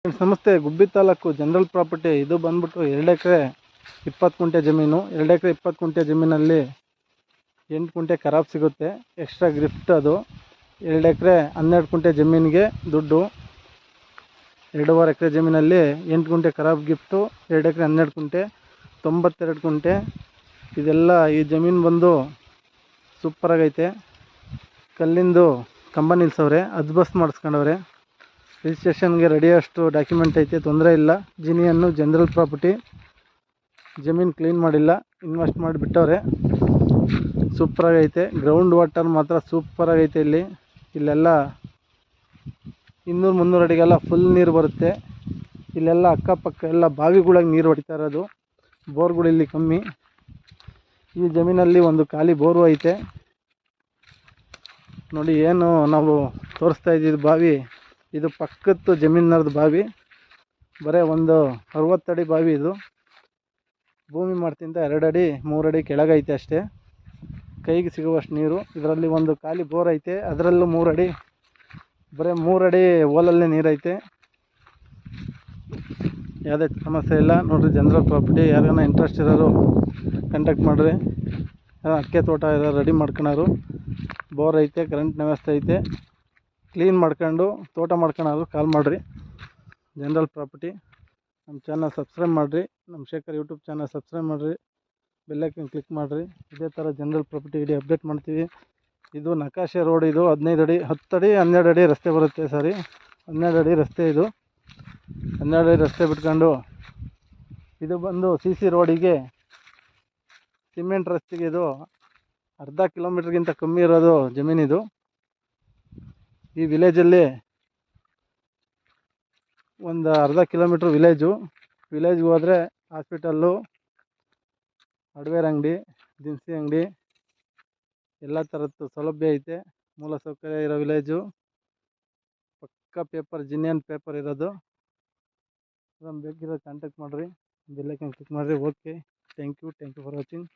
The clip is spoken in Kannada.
ಫ್ರೆಂಡ್ಸ್ ನಮಸ್ತೆ. ಗುಬ್ಬಿ ತಾಲೂಕು ಜನರಲ್ ಪ್ರಾಪರ್ಟಿ. ಇದು ಬಂದ್ಬಿಟ್ಟು 2 ಎಕರೆ 20 ಗುಂಟೆ ಜಮೀನು. 2 ಎಕರೆ 20 ಗುಂಟೆ ಜಮೀನಲ್ಲಿ 8 ಗುಂಟೆ ಖರಾಬ್ ಸಿಗುತ್ತೆ. ಎಕ್ಸ್ಟ್ರಾ ಗಿಫ್ಟ್ ಅದು. 2 ಎಕರೆ 12 ಗುಂಟೆ ಜಮೀನಿಗೆ ದುಡ್ಡು. 2.5 ಎಕರೆ ಜಮೀನಲ್ಲಿ 8 ಗುಂಟೆ ಖರಾಬ್ ಗಿಫ್ಟು. 2 ಎಕರೆ 12 ಗುಂಟೆ 92 ಗುಂಟೆ. ಇದೆಲ್ಲ ಈ ಜಮೀನು ಬಂದು ಸೂಪರಾಗೈತೆ. ಕಲ್ಲಿಂದು ಕಂಬ ನಿಲ್ಸವ್ರೆ, ಅದ್ಬಸ್ ಮಾಡಿಸ್ಕೊಂಡವ್ರೆ. ರಿಜಿಸ್ಟ್ರೇಷನ್ಗೆ ರೆಡಿ ಅಷ್ಟು ಡಾಕ್ಯುಮೆಂಟ್ ಐತೆ, ತೊಂದರೆ ಇಲ್ಲ. ಜಿನಿಯನ್ನು ಜನರಲ್ ಪ್ರಾಪರ್ಟಿ. ಜಮೀನು ಕ್ಲೀನ್ ಮಾಡಿಲ್ಲ, ಇನ್ವೆಸ್ಟ್ ಮಾಡಿ ಬಿಟ್ಟವ್ರೆ. ಸೂಪರಾಗೈತೆ. ಗ್ರೌಂಡ್ ವಾಟರ್ ಮಾತ್ರ ಸೂಪರಾಗೈತೆ. ಇಲ್ಲೆಲ್ಲ 200-300 ಅಡಿಗೆಲ್ಲ ಫುಲ್ ನೀರು ಬರುತ್ತೆ. ಇಲ್ಲೆಲ್ಲ ಅಕ್ಕಪಕ್ಕ ಎಲ್ಲ ಬಾವಿಗಳಿಗೆ ನೀರು ಹೊಡಿತಾ ಇರೋದು. ಬೋರ್ಗಳು ಇಲ್ಲಿ ಕಮ್ಮಿ. ಈ ಜಮೀನಲ್ಲಿ ಒಂದು ಖಾಲಿ ಬೋರು ಐತೆ ನೋಡಿ. ಏನು ನಾವು ತೋರಿಸ್ತಾ ಇದ್ದಿದ್ದು ಬಾವಿ, ಇದು ಪಕ್ಕದ ಜಮೀನರದ್ದು ಬಾವಿ. ಬರೀ ಒಂದು 60 ಅಡಿ ಬಾವಿ. ಇದು ಭೂಮಿ ಮಾಡ್ತಿಂತ 2 ಅಡಿ 3 ಅಡಿ ಕೆಳಗೈತೆ ಅಷ್ಟೇ, ಕೈಗೆ ಸಿಗುವಷ್ಟು ನೀರು. ಇದರಲ್ಲಿ ಒಂದು ಖಾಲಿ ಬೋರ್ ಐತೆ, ಅದರಲ್ಲೂ 3 ಅಡಿ, ಬರೀ 3 ಅಡಿ ಹೋಲಲ್ಲೇ ನೀರೈತೆ. ಯಾವುದೇ ಸಮಸ್ಯೆ ಇಲ್ಲ ನೋಡಿರಿ. General property. ಯಾರಿಗಾನ ಇಂಟ್ರೆಸ್ಟ್ ಇರೋರು ಕಾಂಟ್ಯಾಕ್ಟ್ ಮಾಡಿರಿ. ಅಡಿಕೆ ತೋಟ ಎಲ್ಲ ರೆಡಿ ಮಾಡ್ಕೊಳೋರು, ಬೋರ್ ಐತೆ, ಕರೆಂಟ್ ವ್ಯವಸ್ಥೆ ಐತೆ, ಕ್ಲೀನ್ ಮಾಡ್ಕೊಂಡು ತೋಟ ಮಾಡ್ಕೊಳೋರು ಕಾಲ್ ಮಾಡಿರಿ. General property. ನಮ್ಮ ಚಾನಲ್ ಸಬ್ಸ್ಕ್ರೈಬ್ ಮಾಡಿರಿ. ನಮ್ಮ ಶೇಖರ್ ಯೂಟ್ಯೂಬ್ ಚಾನಲ್ ಸಬ್ಸ್ಕ್ರೈಬ್ ಮಾಡಿರಿ. ಬೆಲ್ಲೈಕನ್ ಕ್ಲಿಕ್ ಮಾಡಿರಿ. ಇದೇ ಥರ ಜನರಲ್ ಪ್ರಾಪರ್ಟಿ ವಿಡಿಯೋ ಅಪ್ಡೇಟ್ ಮಾಡ್ತೀವಿ. ಇದು ನಕಾಶೆ ರೋಡ್. ಇದು 15 ಅಡಿ 10 ಅಡಿ 12 ಅಡಿ ರಸ್ತೆ ಬರುತ್ತೆ. 12 ಅಡಿ ರಸ್ತೆ. ಇದು 12 ಅಡಿ ರಸ್ತೆ ಬಿಟ್ಕೊಂಡು ಇದು ಬಂದು CC ರೋಡಿಗೆ, ಸಿಮೆಂಟ್ ರಸ್ತೆಗೆ ಇದು ಅರ್ಧ ಕಿಲೋಮೀಟ್ರ್ಗಿಂತ ಕಮ್ಮಿ ಇರೋದು ಜಮೀನಿದು. ಈ ವಿಲೇಜಲ್ಲಿ ಒಂದು ಅರ್ಧ ಕಿಲೋಮೀಟ್ರ್ ವಿಲೇಜ್ಗೆ ಹೋದರೆ ಹಾಸ್ಪಿಟಲ್ಲು, ಹಾರ್ಡ್ವೇರ್ ಅಂಗಡಿ, ದಿನಸಿ ಅಂಗಡಿ, ಎಲ್ಲ ಥರದ್ದು ಸೌಲಭ್ಯ ಐತೆ. ಮೂಲ ಸೌಕರ್ಯ ಇರೋ ವಿಲೇಜು. ಪಕ್ಕ ಪೇಪರ್, ಜಿನಿಯನ್ ಪೇಪರ್ ಇರೋದು. ಅದನ್ನು ಬೇಕಿರೋ ಕಾಂಟ್ಯಾಕ್ಟ್ ಮಾಡಿರಿ. ಬೆಲ್ಲೈಕನ್ ಕ್ಲಿಕ್ ಮಾಡಿರಿ. Okay, thank you for watching.